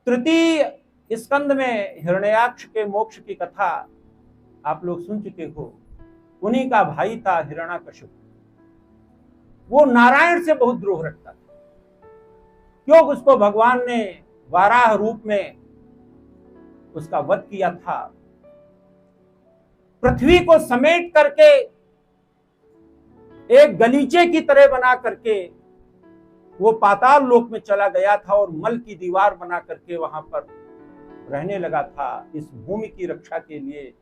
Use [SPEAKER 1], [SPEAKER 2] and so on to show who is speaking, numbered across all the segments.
[SPEAKER 1] तृतीय स्कंद में हिरण्याक्ष के मोक्ष की कथा आप लोग सुन चुके हो। उन्हीं का भाई था हिरण्याकश्यप। वो नारायण से बहुत द्रोह रखता था, क्यों उसको भगवान ने वाराह रूप में उसका वध किया था। पृथ्वी को समेट करके एक गलीचे की तरह बना करके वो पाताल लोक में चला गया था और मल की दीवार बना करके वहां पर रहने लगा था। इस भूमि की रक्षा के लिए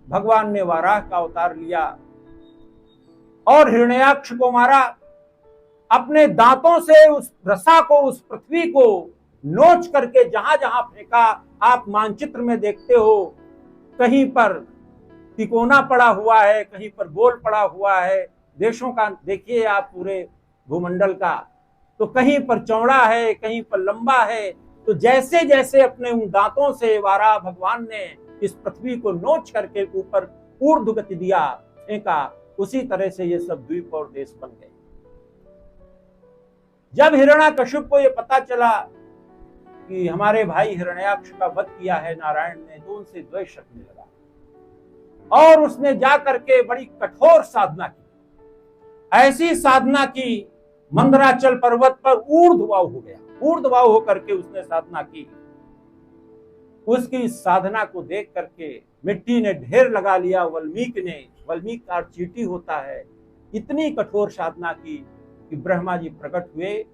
[SPEAKER 1] भगवान ने वाराह का अवतार लिया और हिरण्याक्ष को मारा। अपने दांतों से उस रसा को, उस पृथ्वी को नोच करके जहां जहां फेंका, आप मानचित्र में देखते हो, कहीं पर तिकोना पड़ा हुआ है, कहीं पर गोल पड़ा हुआ है। देशों का देखिए आप पूरे भूमंडल का, तो कहीं पर चौड़ा है, कहीं पर लंबा है। तो जैसे जैसे अपने उन दांतों से वाराह भगवान ने इस पृथ्वी को नोच करके ऊपर ऊर्ध्व गति दिया, फेंका, उसी तरह से ये सब द्वीप और देश बन गए। जब हिरण्याकश्यप को ये पता चला कि हमारे भाई हिरण्याक्ष का वध किया है नारायण ने, तो उनसे द्वेष रखने लगा और उसने जा करके बड़ी कठोर साधना की। ऐसी साधना की मंदराचल पर्वत पर ऊर्ध्ववायु हो गया। ऊर्ध्ववायु होकर के उसने साधना की। उसकी साधना को देख करके मिट्टी ने ढेर लगा लिया वाल्मीकि ने। वाल्मीकि का चींटी होता है। इतनी कठोर साधना की कि ब्रह्मा जी प्रकट हुए।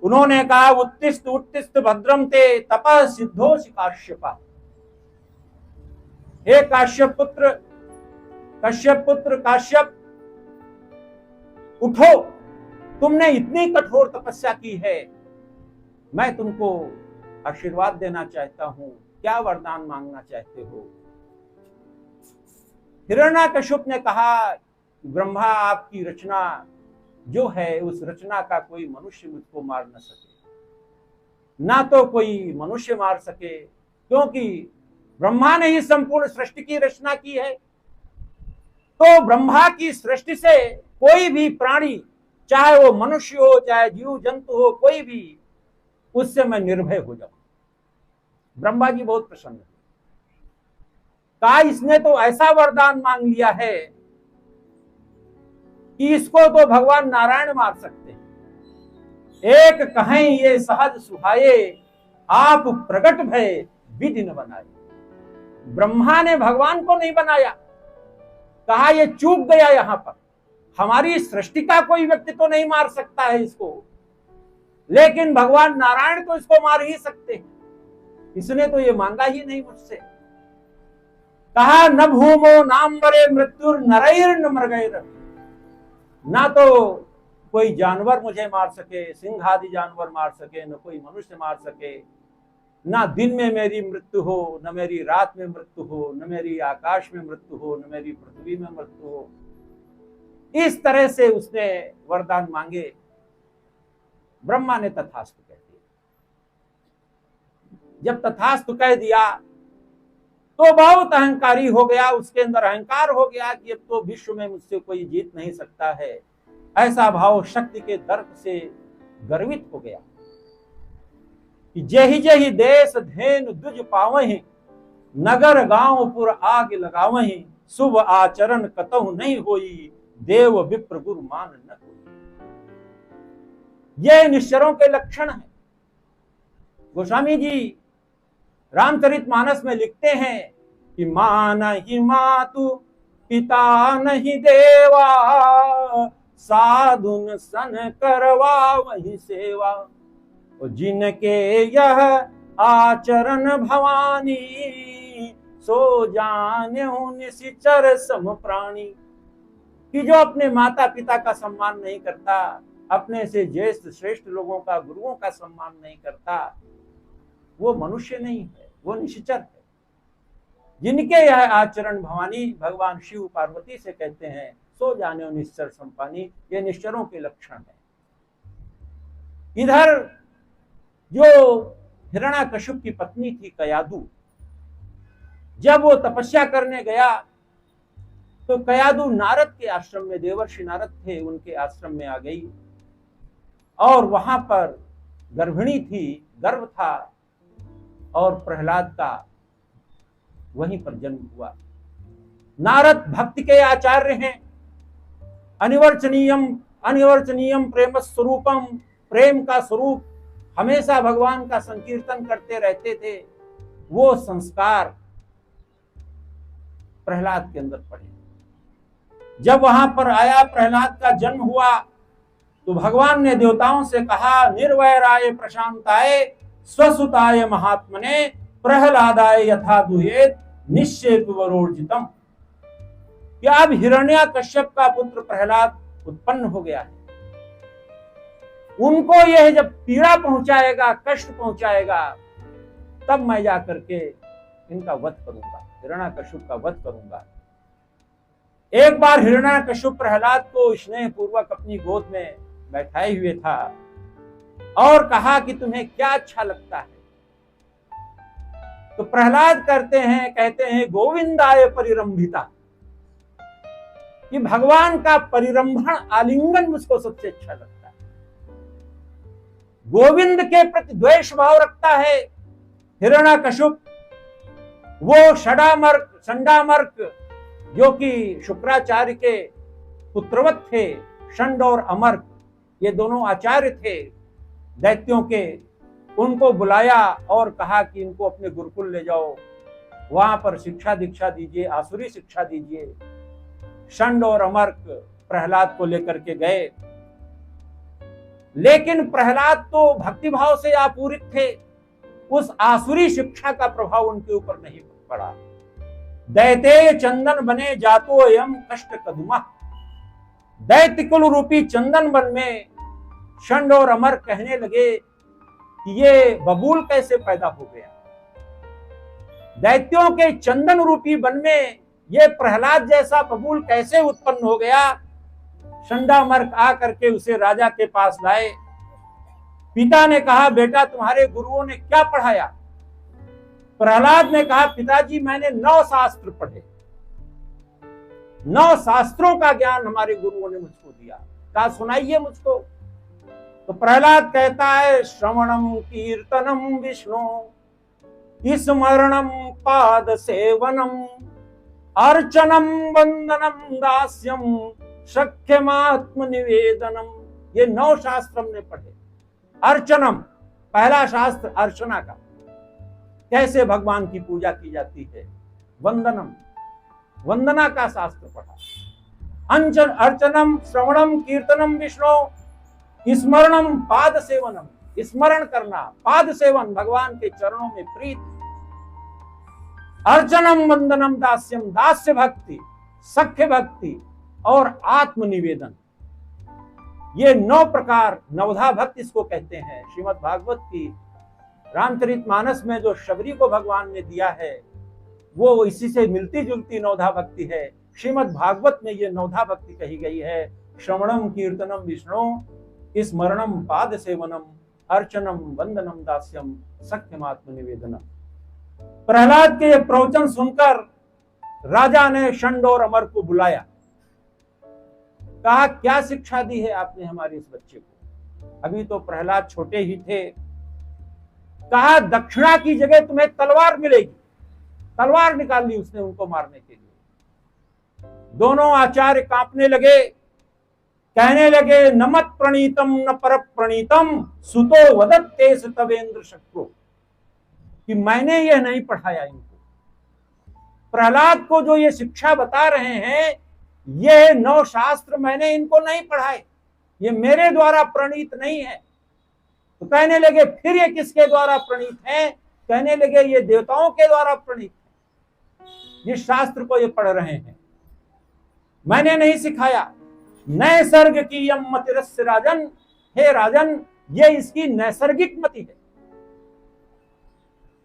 [SPEAKER 1] उन्होंने कहा, उत्तिष्ठ उत्तिष्ठ भद्रम ते तपः सिद्धोसि काश्यपा। हे काश्यप पुत्र काश्यप, उठो, तुमने इतनी कठोर तपस्या की है, मैं तुमको आशीर्वाद देना चाहता हूं, क्या वरदान मांगना चाहते हो। हिरण्याकश्यप ने कहा, ब्रह्मा आपकी रचना जो है, उस रचना का कोई मनुष्य मुझको मार न सके, ना तो कोई मनुष्य मार सके, क्योंकि ब्रह्मा ने ही संपूर्ण सृष्टि की रचना की है। तो ब्रह्मा की सृष्टि से कोई भी प्राणी, चाहे वो मनुष्य हो, चाहे जीव जंतु हो, कोई भी, उससे मैं निर्भय हो जाऊं। ब्रह्मा जी बहुत प्रसन्न है। कहा, इसने तो ऐसा वरदान मांग लिया है कि इसको तो भगवान नारायण मार सकते हैं। एक कहें ये सहज सुहाये, आप प्रगट भय विधि न बनाए। ब्रह्मा ने भगवान को नहीं बनाया। कहा, ये चूक गया यहां पर, हमारी सृष्टि का कोई व्यक्ति तो नहीं मार सकता है इसको, लेकिन भगवान नारायण तो इसको मार ही सकते हैं। इसने तो ये मांगा ही नहीं मुझसे। कहा, न भूमो नाम्बरे मृत्युर नरैर्न मृगैर। ना तो कोई जानवर मुझे मार सके, सिंह आदि जानवर मार सके, न कोई मनुष्य मार सके। ना दिन में मेरी मृत्यु हो, न मेरी रात में मृत्यु हो, न मेरी आकाश में मृत्यु हो, न मेरी पृथ्वी में मृत्यु हो। इस तरह से उसने वरदान मांगे। ब्रह्मा ने तथास्तु कह दिया। जब तथास्तु कह दिया तो बहुत अहंकारी हो गया। उसके अंदर अहंकार हो गया कि अब तो विश्व में मुझसे कोई जीत नहीं सकता है। ऐसा भाव शक्ति के दर्प से गर्वित हो गया कि जेहि जेहि देश धेनु दुज पावहि, नगर गांव पुर आग लगावहि, शुभ आचरण कतहु नहीं होई, देव विप्र गुरु मान न होई। ये निश्चरों के लक्षण हैं। गोस्वामी जी रामचरितमानस में लिखते हैं कि मां नहीं मातु पिता नहीं देवा, साधुन सन करवा वही सेवा, और जिनके यह आचरण भवानी, सो जाने निशिचर सम प्राणी। कि जो अपने माता पिता का सम्मान नहीं करता, अपने से ज्येष्ठ श्रेष्ठ लोगों का, गुरुओं का सम्मान नहीं करता, वो मनुष्य नहीं है, वो निश्चर है। जिनके यह आचरण भवानी, भगवान शिव पार्वती से कहते हैं, सो जाने निश्चर संपानी। ये निश्चरों के लक्षण है। इधर जो हिरण्याकश्यप की पत्नी थी कयादु, जब वो तपस्या करने गया तो कयादु नारद के आश्रम में, देवर्षि नारद थे, उनके आश्रम में आ गई और वहां पर गर्भिणी थी, गर्भ था। और प्रहलाद का वहीं पर जन्म हुआ। नारद भक्ति के आचार्य हैं। अनिवर्चनीयम अनिवर्चनीयम प्रेम स्वरूपम, प्रेम का स्वरूप हमेशा भगवान का संकीर्तन करते रहते थे। वो संस्कार प्रहलाद के अंदर पड़े। जब वहां पर आया, प्रहलाद का जन्म हुआ, तो भगवान ने देवताओं से कहा, निर्वैराय प्रशांताय स्वसुताय महात्मने प्रहलादाय यथा दुहेत निश्चेत वरोर्जितम। कि अब हिरण्याकश्यप का पुत्र प्रहलाद उत्पन्न हो गया है। उनको यह जब पीड़ा पहुंचाएगा, कष्ट पहुंचाएगा, तब मैं जाकर के इनका वध करूंगा, हिरण्याकश्यप का वध करूंगा। एक बार हिरण्याकश्यप प्रहलाद को स्नेह पूर्वक अपनी गोद में बैठाए हुए था और कहा कि तुम्हें क्या अच्छा लगता है। तो प्रहलाद कहते हैं गोविंदाय परिरंभिता, कि भगवान का परिरंभण, आलिंगन मुझको सबसे अच्छा लगता है। गोविंद के प्रति द्वेष भाव रखता है हिरण्याकश्यप। वो षडामर्क जो कि शुक्राचार्य के पुत्रवत थे, षंड और अमर्क, ये दोनों आचार्य थे दैत्यों के। उनको बुलाया और कहा कि इनको अपने गुरुकुल ले जाओ, वहां पर शिक्षा दीक्षा दीजिए, आसुरी शिक्षा दीजिए। षंड और अमर्क प्रहलाद को लेकर के गए, लेकिन प्रहलाद तो भक्तिभाव से आपूरित थे। उस आसुरी शिक्षा का प्रभाव उनके ऊपर नहीं पड़ा। दैतेय चंदन बने जातो एवं कष्ट कदुमा। दैत्य कुल रूपी चंदन वन में षंड और अमर कहने लगे कि ये बबूल कैसे पैदा हो गया। दैत्यों के चंदन रूपी वन में ये प्रहलाद जैसा बबूल कैसे उत्पन्न हो गया। षंडामर्क आकर के उसे राजा के पास लाए। पिता ने कहा, बेटा तुम्हारे गुरुओं ने क्या पढ़ाया? प्रहलाद ने कहा, पिताजी मैंने 9 शास्त्र पढ़े, 9 शास्त्रों का ज्ञान हमारे गुरुओं ने मुझको दिया। कहा सुनाइए मुझको। तो प्रहलाद कहता है, श्रवणम कीर्तनम विष्णु स्मरणम पाद सेवनम अर्चनम वंदनम दास्यम सख्यमात्म निवेदनम। ये 9 शास्त्र हमने पढ़े। अर्चनम, पहला शास्त्र अर्चना का, कैसे भगवान की पूजा की जाती है। वंदनम, वंदना का शास्त्र पढ़ा। अर्चनम, श्रवणम, कीर्तनम विष्णु, स्मरणम, पाद सेवनम, स्मरण करना, पाद सेवन, भगवान के चरणों में प्रीत। अर्चनम वंदनम दास्यम, दास्य भक्ति, सख्य भक्ति और आत्मनिवेदन। ये 9 प्रकार, नवधा भक्ति इसको कहते हैं। श्रीमद् भागवत की रामचरितमानस में जो शबरी को भगवान ने दिया है वो इसी से मिलती जुलती नवधा भक्ति है। श्रीमद् भागवत में ये नवधा भक्ति कही गई है। श्रवणम कीर्तनम विष्णु, स्मरणम पाद सेवनम, अर्चनम वंदनम दास्यम सख्यमात्म निवेदनम। प्रहलाद के प्रवचन सुनकर राजा ने षंड और अमर को बुलाया। कहा, क्या शिक्षा दी है आपने हमारे इस बच्चे को? अभी तो प्रहलाद छोटे ही थे। कहा, दक्षिणा की जगह तुम्हें तलवार मिलेगी। तलवार निकाल ली उसने उनको मारने के लिए। दोनों आचार्य कांपने लगे, कहने लगे, नमत प्रणीतम न पर प्रणीतम सुतो वदत्ते तवेंद्र शक्रो, कि मैंने यह नहीं पढ़ाया इनको। प्रहलाद को जो ये शिक्षा बता रहे हैं, ये 9 शास्त्र मैंने इनको नहीं पढ़ाए, ये मेरे द्वारा प्रणीत नहीं है। तो कहने लगे, फिर ये किसके द्वारा प्रणीत है? कहने लगे, ये देवताओं के द्वारा प्रणीत है। जिस शास्त्र को ये पढ़ रहे हैं मैंने नहीं सिखाया। नैसर्ग की यम मतिरस्य राजन, हे राजन, ये इसकी नैसर्गिक मति है,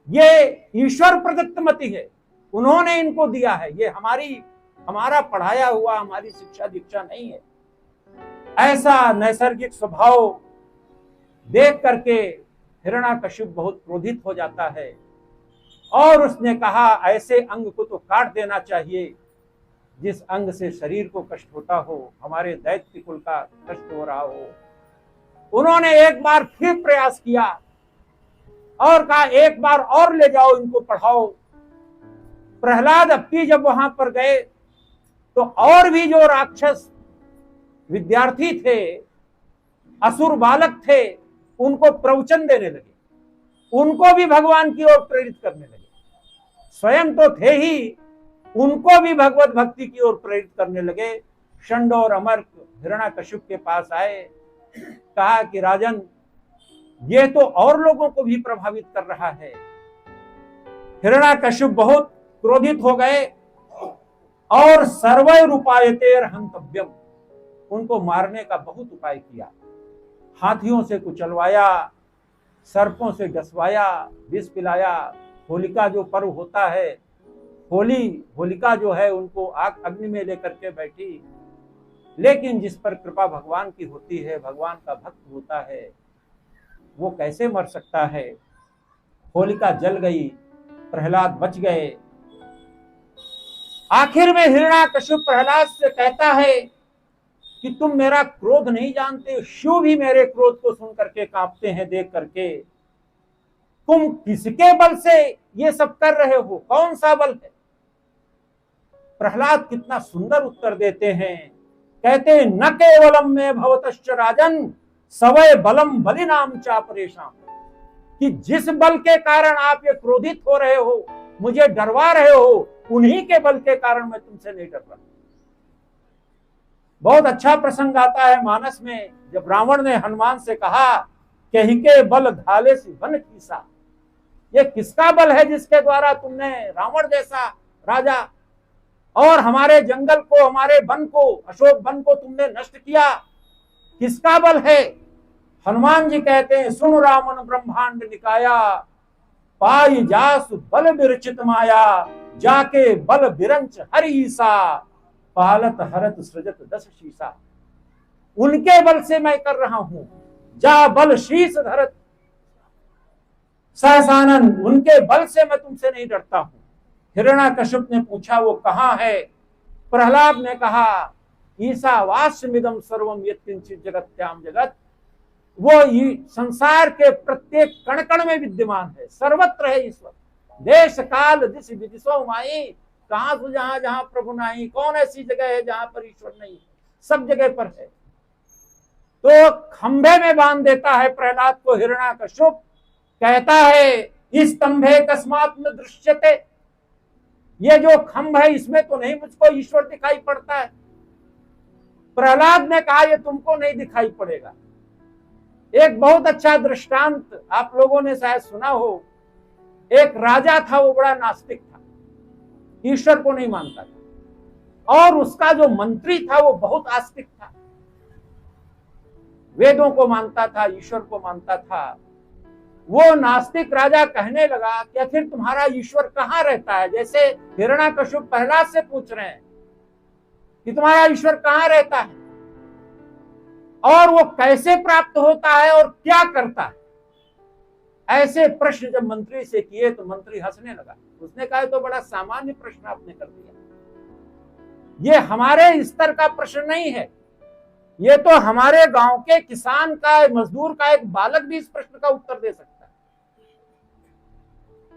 [SPEAKER 1] ये ईश्वर प्रदत्त मति है, उन्होंने इनको दिया है। ये हमारा पढ़ाया हुआ, हमारी शिक्षा दीक्षा नहीं है। ऐसा नैसर्गिक स्वभाव देख करके हिरण्याकश्यप बहुत क्रोधित हो जाता है और उसने कहा, ऐसे अंग को तो काट देना चाहिए जिस अंग से शरीर को कष्ट होता हो, हमारे दैत्य कुल का कष्ट हो रहा हो। उन्होंने एक बार फिर प्रयास किया और कहा एक बार और ले जाओ, इनको पढ़ाओ। प्रहलाद अप्पी जब वहां पर गए तो और भी जो राक्षस विद्यार्थी थे, असुर बालक थे, उनको प्रवचन देने लगे, उनको भी भगवान की ओर प्रेरित करने लगे। स्वयं तो थे ही, उनको भी भगवत भक्ति की ओर प्रेरित करने लगे। षंड और अमर्क हिरण्याकश्यप के पास आए, कहा कि राजन, ये तो और लोगों को भी प्रभावित कर रहा है। हिरण्याकश्यप बहुत क्रोधित हो गए और सर्वैरुपायतेर हंतव्यम, उनको मारने का बहुत उपाय किया। हाथियों से कुचलवाया, सर्पों से डसवाया, विष पिलाया। होलिका जो पर्व होता है, होलिका जो है उनको आग अग्नि में लेकर के बैठी, लेकिन जिस पर कृपा भगवान की होती है, भगवान का भक्त होता है, वो कैसे मर सकता है। होलिका जल गई, प्रहलाद बच गए। आखिर में हिरण्याकश्यप प्रहलाद से कहता है कि तुम मेरा क्रोध नहीं जानते, शिव भी मेरे क्रोध को सुन करके कांपते हैं देख करके। तुम किसके बल से ये सब कर रहे हो, कौन सा बल है। प्रहलाद कितना सुंदर उत्तर देते हैं, कहते हैं न केवलम में भवतश्च राजन सवय बलम बलिनाम चापरेशाम, कि जिस बल के कारण आप ये क्रोधित हो रहे हो, मुझे डरवा रहे हो, उन्हीं के बल के कारण मैं तुमसे नहीं डर रहा। बहुत अच्छा प्रसंग आता है मानस में, जब रावण ने हनुमान से कहा कही के बल घाले से वन कीसा, ये किसका बल है जिसके द्वारा तुमने रावण जैसा राजा और हमारे जंगल को, हमारे वन को, अशोक वन को तुमने नष्ट किया, किसका बल है। हनुमान जी कहते हैं सुन रामन ब्रह्मांड निकाया, पाई जासु बल विरचित माया, जाके बल बिरंच हरि ईसा, पालत हरत सृजत दस शीसा। उनके बल से मैं कर रहा हूं, जा बल शीस धरत सहसानन, उनके बल से मैं तुमसे नहीं डरता हूं। हिरण्याकश्यप ने पूछा वो कहां है। प्रहलाद ने कहा ईशावास्यमिदं सर्वम यत्किंचित् जगत्याम जगत, वो संसार के प्रत्येक कण कण में विद्यमान है, सर्वत्र है ईश्वर। देश काल दिश विदिशो माई, कहां से जहां जहां प्रभु नहीं, कौन ऐसी जगह है जहां पर ईश्वर नहीं, सब जगह पर है। तो खंभे में बांध देता है प्रहलाद को हिरण्याकश्यप, कहता है इस स्तंभे कस्मात् न दृश्यते, ये जो खंभ है इसमें तो नहीं मुझको ईश्वर दिखाई पड़ता है। प्रहलाद ने कहा ये तुमको नहीं दिखाई पड़ेगा। एक बहुत अच्छा दृष्टांत आप लोगों ने शायद सुना हो, एक राजा था, वो बड़ा नास्तिक था, ईश्वर को नहीं मानता था, और उसका जो मंत्री था वो बहुत आस्तिक था, वेदों को मानता था, ईश्वर को मानता था। वो नास्तिक राजा कहने लगा कि आखिर तुम्हारा ईश्वर कहां रहता है। जैसे हिरण्याकश्यप प्रहलाद से पूछ रहे हैं कि तुम्हारा ईश्वर कहां रहता है और वो कैसे प्राप्त होता है और क्या करता है। ऐसे प्रश्न जब मंत्री से किए तो मंत्री हंसने लगा। उसने कहा तो बड़ा सामान्य प्रश्न आपने कर दिया, ये हमारे स्तर का प्रश्न नहीं है, ये तो हमारे गांव के किसान का, मजदूर का एक बालक भी इस प्रश्न का उत्तर दे सकता है।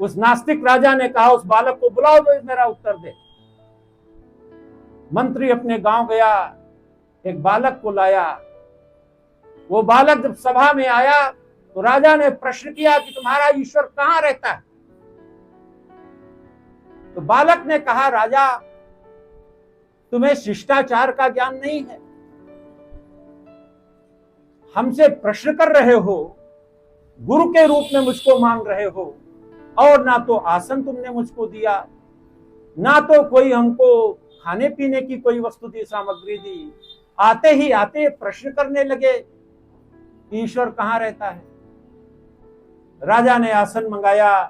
[SPEAKER 1] उस नास्तिक राजा ने कहा उस बालक को बुलाओ तो मेरा उत्तर दे। मंत्री अपने गांव गया, एक बालक को लाया। वो बालक जब सभा में आया तो राजा ने प्रश्न किया कि तुम्हारा ईश्वर कहां रहता है। तो बालक ने कहा राजा तुम्हें शिष्टाचार का ज्ञान नहीं है, हमसे प्रश्न कर रहे हो, गुरु के रूप में मुझको मान रहे हो, और ना तो आसन तुमने मुझको दिया, ना तो कोई हमको खाने पीने की कोई वस्तु दी, सामग्री दी। आते ही आते प्रश्न करने लगे ईश्वर कहां रहता है। राजा ने आसन मंगाया,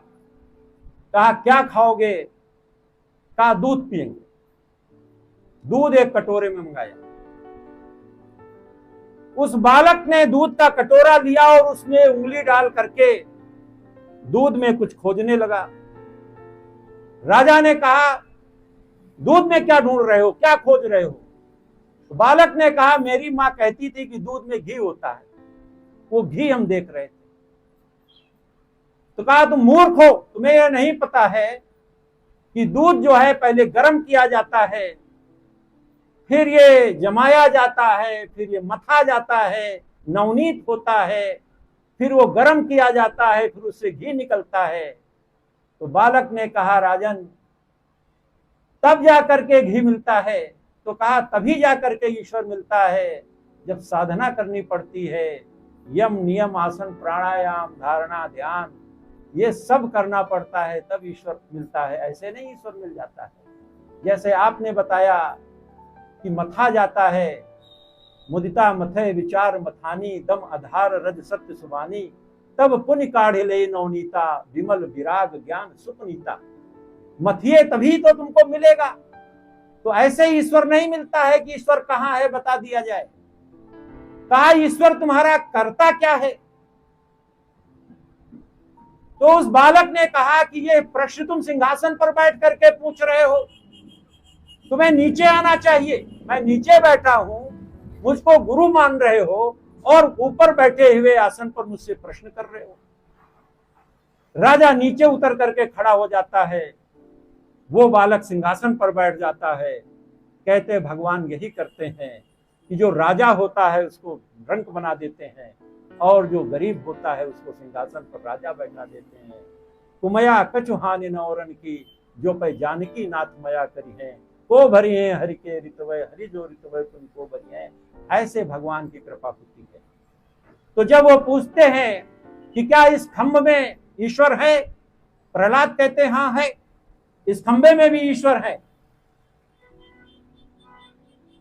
[SPEAKER 1] कहा क्या खाओगे, कहा दूध पिएंगे। दूध एक कटोरे में मंगाया। उस बालक ने दूध का कटोरा लिया और उसमें उंगली डाल करके दूध में कुछ खोजने लगा। राजा ने कहा दूध में क्या ढूंढ रहे हो, क्या खोज रहे हो। तो बालक ने कहा मेरी मां कहती थी कि दूध में घी होता है, वो घी हम देख रहे थे। तो कहा तुम मूर्ख हो, तुम्हें यह नहीं पता है कि दूध जो है पहले गर्म किया जाता है, फिर ये जमाया जाता है, फिर ये मथा जाता है, नवनीत होता है, फिर वो गर्म किया जाता है, फिर उससे घी निकलता है। तो बालक ने कहा राजन तब जाकर के घी मिलता है। तो कहा तभी जाकर के ईश्वर मिलता है जब साधना करनी पड़ती है, यम नियम आसन प्राणायाम धारणा ध्यान ये सब करना पड़ता है, तब ईश्वर मिलता है, ऐसे नहीं ईश्वर मिल जाता है। जैसे आपने बताया कि मथा जाता है, मुदिता मथे विचार मथानी दम आधार रज सत्य सुबानी तब पुण्य काढ़े ले नवनीता विमल विराग ज्ञान सुपनीता। मथिए तभी तो तुमको मिलेगा। तो ऐसे ईश्वर नहीं मिलता है कि ईश्वर कहाँ है बता दिया जाए। कहा ईश्वर तुम्हारा कर्ता क्या है। तो उस बालक ने कहा कि ये प्रश्न तुम सिंहासन पर बैठ करके पूछ रहे हो, तुम्हें नीचे आना चाहिए। मैं नीचे बैठा हूं, मुझको गुरु मान रहे हो और ऊपर बैठे हुए आसन पर मुझसे प्रश्न कर रहे हो। राजा नीचे उतर करके खड़ा हो जाता है, वो बालक सिंहासन पर बैठ जाता है। कहते भगवान यही करते हैं कि जो राजा होता है उसको रंक बना देते हैं और जो गरीब होता है उसको सिंहासन पर राजा बैठा देते हैं। कुमया कछुहानि नौरन की जो पे जानकी नाथ मया करी है, को भरी है हरि के ऋतवय हरि जो ऋतवय तुम को भरी है। ऐसे भगवान की कृपा होती है। तो जब वो पूछते हैं कि क्या इस खंभ में ईश्वर है, प्रहलाद कहते हाँ है, इस खंभे में भी ईश्वर है।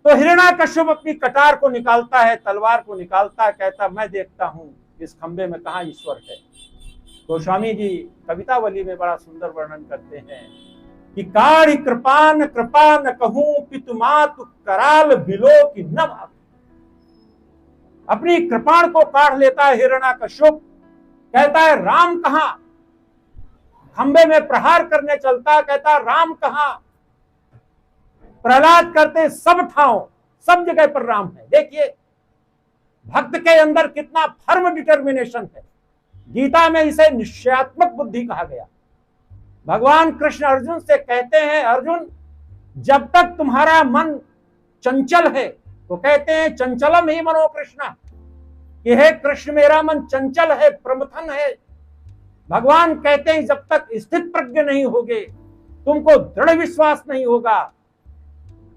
[SPEAKER 1] तो हिरण्याकश्यप अपनी कटार को निकालता है, तलवार को निकालता है, कहता मैं देखता हूं इस खंभे में कहां ईश्वर है। गोस्वामी जी कवितावली में बड़ा सुंदर वर्णन करते हैं कि काढ़ी कृपान कृपा न कहूं पितुमातु कराल बिलो की न भाग। अपनी कृपाण को काढ़ लेता है हिरण्याकश्यप, कहता है राम कहां। खंबे में प्रहार करने चलता, कहता राम कहां। प्रहलाद करते सब ठाव सब जगह पर राम है। देखिए भक्त के अंदर कितना फर्म डिटर्मिनेशन है। गीता में इसे निश्चयात्मक बुद्धि कहा गया। भगवान कृष्ण अर्जुन से कहते हैं अर्जुन जब तक तुम्हारा मन चंचल है, तो कहते हैं चंचलम ही मनो कृष्ण, कि हे कृष्ण मेरा मन चंचल है, प्रमथन है। भगवान कहते हैं जब तक स्थित प्रज्ञ नहीं होगे, तुमको दृढ़ विश्वास नहीं होगा,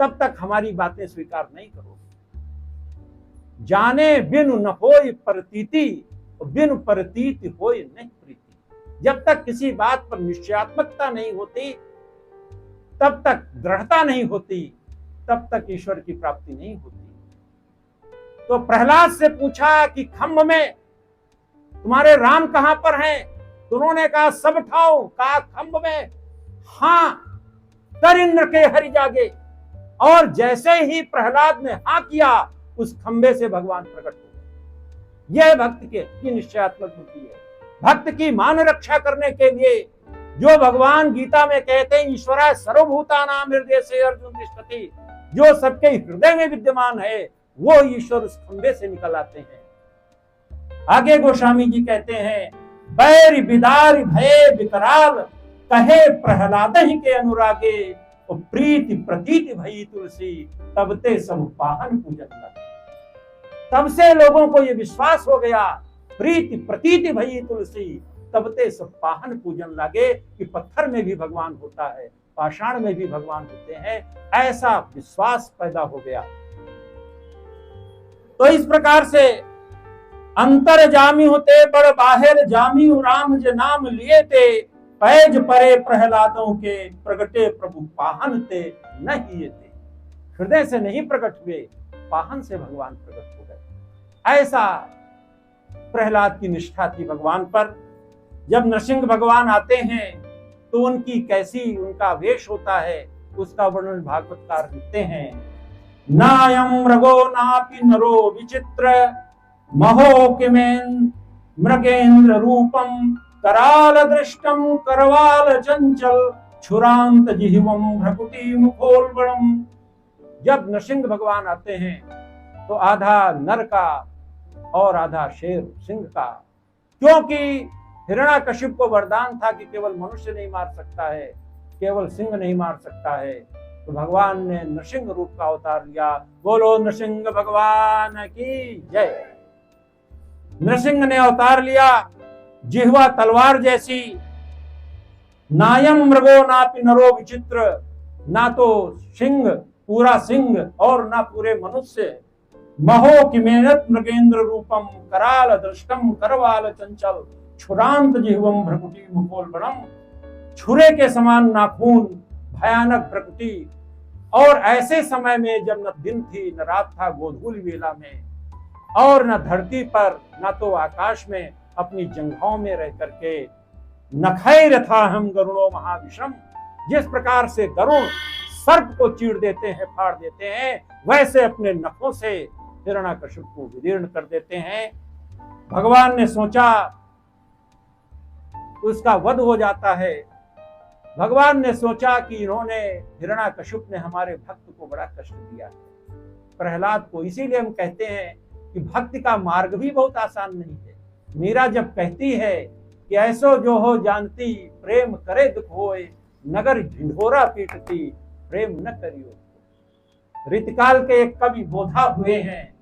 [SPEAKER 1] तब तक हमारी बातें स्वीकार नहीं करोगे। जाने बिनु न होय प्रतीति, बिनु प्रतीति होय नहीं प्रीति। जब तक किसी बात पर निश्चयात्मकता नहीं होती, तब तक दृढ़ता नहीं होती, तब तक ईश्वर की प्राप्ति नहीं होती। तो प्रहलाद से पूछा कि खंभ में तुम्हारे राम कहां पर हैं। तो उन्होंने कहा सब ठाओ। कहा खंभ में। हां कर इंद्र के हरि जागे। और जैसे ही प्रहलाद ने हाँ किया, उस खंबे से भगवान प्रकट हो गए। यह भक्त की निश्चयात्मक बुद्धि है। भक्त की मान रक्षा करने के लिए जो भगवान गीता में कहते हैं ईश्वराय सर्वभूतानां हृदय से अर्जुन तिष्ठति, जो सबके हृदय में विद्यमान है वो ईश्वर उस खंबे से निकल आते हैं। आगे गोस्वामी जी कहते हैं बैर बिदार भय विकराल कहे प्रहलाद ही के अनुरागे, प्रीति प्रतीति भई तुलसी तब ते सब पाहन पूजन लगे। तब से लोगों को ये विश्वास हो गया, प्रीति प्रतीति भई तुलसी तब ते सब पाहन पूजन लगे, कि पत्थर में भी भगवान होता है, पाषाण में भी भगवान होते हैं। ऐसा विश्वास पैदा हो गया। तो इस प्रकार से अंतर जामी होते बड़ बाहर जामी राम ज नाम लिए थे, पैज परे प्रहलादों के प्रगटे प्रभु पाहन थे नहीं ये थे। हृदय से नहीं प्रकट हुए, पाहन से भगवान प्रकट हो गए। ऐसा प्रहलाद की निष्ठा थी भगवान पर। जब नरसिंह भगवान आते हैं तो उनकी कैसी उनका वेश होता है उसका वर्णन भागवतकार लिखते हैं। नायम मृगो नापि नरो विचित्र महो किमेन मृगेन्द्र रूपम कराल दृष्टम करवाल चंचल छुरांत जिह्वम भ्रकुटी मुखोल्बणम। जब नरसिंह भगवान आते हैं तो आधा नर का और आधा शेर सिंह का, क्योंकि हिरण्याकशिप को वरदान था कि केवल मनुष्य नहीं मार सकता है, केवल सिंह नहीं मार सकता है, तो भगवान ने नृसिंह रूप का अवतार लिया। बोलो नृसिंह भगवान की जय। नृसिंह ने अवतार लिया, जिह्वा तलवार जैसी, नायम मृगो नापि नरो विचित्र, ना तो सिंह पूरा सिंह और ना पूरे मनुष्य। महो कि मेहनत मृगेंद्र रूपम, कराल दृष्टम करवाल चंचल, छुरांत जिह्वम भ्रकुटी मुखोल्बणम, छुरे के समान नाखून, भयानक प्रकृति। और ऐसे समय में जब न दिन थी न रात था, गोधूल वेला में, और न धरती पर न तो आकाश में, अपनी जंघाओं में रह करके नखैर था हम गरुणो महाविषम, जिस प्रकार से गरुण सर्प को चीर देते हैं, फाड़ देते हैं, वैसे अपने नखों से हिरण्याकशिप को विदीर्ण कर देते हैं। भगवान ने सोचा उसका वध हो जाता है। भगवान ने सोचा कि इन्होंने, हिरण्याकशिप ने हमारे भक्त को बड़ा कष्ट दिया है, प्रहलाद को। इसीलिए हम कहते हैं कि भक्ति का मार्ग भी बहुत आसान नहीं है। मीरा जब कहती है कि ऐसो जो हो जानती, प्रेम करे दुख होए, नगर ढिंढोरा पीटती, प्रेम न करियो। ऋतकाल के एक कवि बोधा हुए हैं,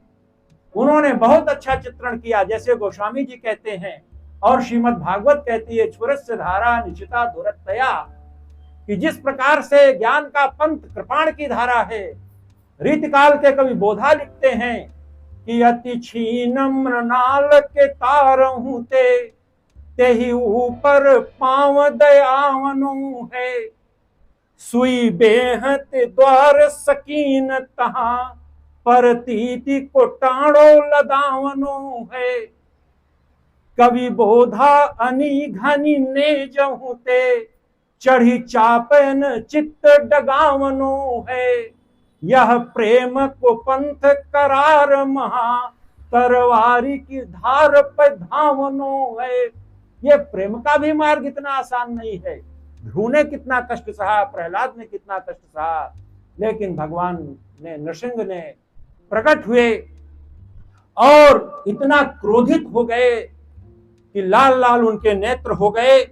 [SPEAKER 1] उन्होंने बहुत अच्छा चित्रण किया। जैसे गोस्वामी जी कहते हैं और श्रीमद् भागवत कहती है, छुरस्य धारा निशिता दुरतया, कि जिस प्रकार से ज्ञान का पंथ कृपाण की धारा है, ऋतकाल के कवि बोधा लिखते हैं कि अति छीनम नाल के तारहूं ते ही ऊपर पांव दयावनु है, सुई बेहत द्वार सकीन तहां, पर तीति को टाणो लदावनु है। कवि बोधा अनी घनी ने जहूते, चढ़ी चापन चित्त डगावनु है, यह प्रेम को पंथ करार महा, तरवारी की धार पर धावनो है। ये प्रेम का भी मार्ग इतना आसान नहीं है। ध्रुव ने कितना कष्ट सहा, प्रहलाद ने कितना कष्ट सहा, लेकिन भगवान ने, नृसिंह ने प्रकट हुए और इतना क्रोधित हो गए कि लाल लाल उनके नेत्र हो गए,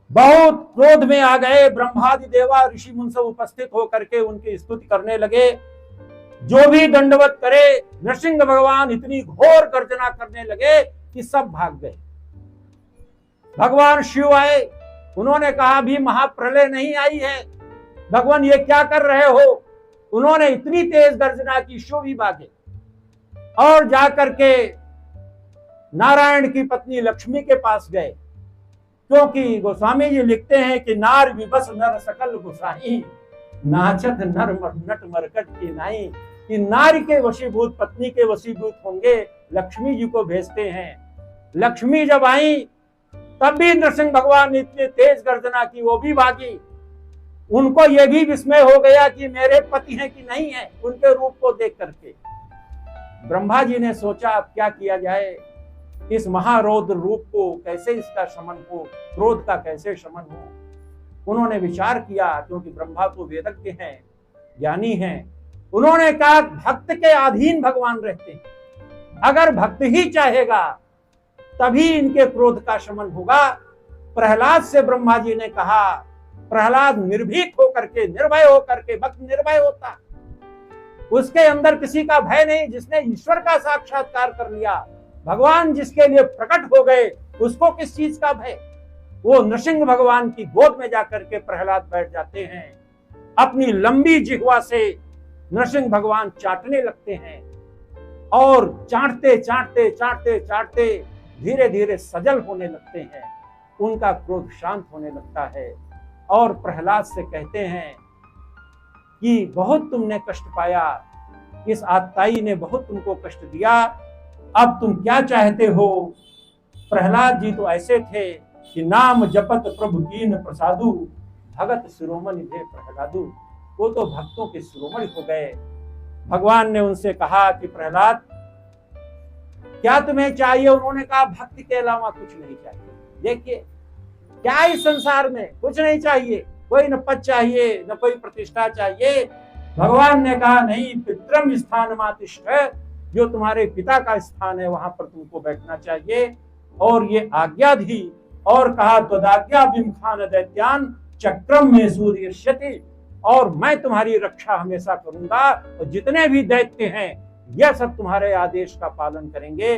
[SPEAKER 1] बहुत क्रोध में आ गए। ब्रह्मादि देवा ऋषि मुनि सब उपस्थित होकर के उनकी स्तुति करने लगे। जो भी दंडवत करे, नृसिंह भगवान इतनी घोर गर्जना करने लगे कि सब भाग गए। भगवान शिव आए, उन्होंने कहा अभी महाप्रलय नहीं आई है, भगवान ये क्या कर रहे हो। उन्होंने इतनी तेज गर्जना की, शिव भी भागे और जाकर के नारायण की पत्नी लक्ष्मी के पास गए, क्योंकि गोस्वामी जी लिखते हैं कि नार विबस नर सकल गुसाई, नाचत नर नट मरकट की नाई, कि नारी के वशीभूत, पत्नी के वशीभूत होंगे, लक्ष्मी जी को भेजते हैं। लक्ष्मी जब आई तब भी नृसिंह भगवान ने इतनी तेज गर्जना की, वो भी भागी। उनको यह भी विस्मय हो गया कि मेरे पति हैं कि नहीं है, उनके रूप को देख करके। ब्रह्मा जी ने सोचा अब क्या किया जाए, इस महारौद्र रूप को कैसे इसका शमन हो, क्रोध का कैसे शमन हो। उन्होंने विचार किया, क्योंकि ब्रह्मा तो वेदज्ञ हैं, ज्ञानी हैं। उन्होंने कहा भक्त के अधीन भगवान रहते हैं, अगर भक्त ही चाहेगा तभी इनके क्रोध का शमन होगा। प्रहलाद से ब्रह्मा जी ने कहा, प्रहलाद निर्भीक होकर के, निर्भय होकर के, भक्त निर्भय होता, उसके अंदर किसी का भय नहीं। जिसने ईश्वर का साक्षात्कार कर लिया, भगवान जिसके लिए प्रकट हो गए, उसको किस चीज का भय। वो नृसिंह भगवान की गोद में जाकर के प्रहलाद बैठ जाते हैं। अपनी लंबी जिह्वा से नृसिंह भगवान चाटने लगते हैं और चाटते चाटते चाटते चाटते धीरे धीरे सजल होने लगते हैं। उनका क्रोध शांत होने लगता है और प्रहलाद से कहते हैं कि बहुत तुमने कष्ट पाया, इस आत्ताई ने बहुत तुमको कष्ट दिया, अब तुम क्या चाहते हो। प्रहलाद जी तो ऐसे थे कि नाम जपत प्रभु कीन प्रसादु, भगत शिरोमणि भे प्रहलादु। वो तो भक्तों के शिरोमणि हो गए। भगवान ने उनसे कहा कि प्रहलाद क्या तुम्हें चाहिए। उन्होंने कहा भक्ति के अलावा कुछ नहीं चाहिए। देखिए क्या इस संसार में कुछ नहीं चाहिए, कोई न पद चाहिए न कोई प्रतिष्ठा चाहिए। भगवान ने कहा नहीं, पितरम स्थान मातिष्ठ, जो तुम्हारे पिता का स्थान है वहां पर तुमको बैठना चाहिए। और ये आज्ञा दी और कहा त्वदाज्ञा विमुखान दैत्यान चक्रम में सूर्यष्यति, और मैं तुम्हारी रक्षा हमेशा करूंगा और जितने भी दैत्य हैं यह सब तुम्हारे आदेश का पालन करेंगे।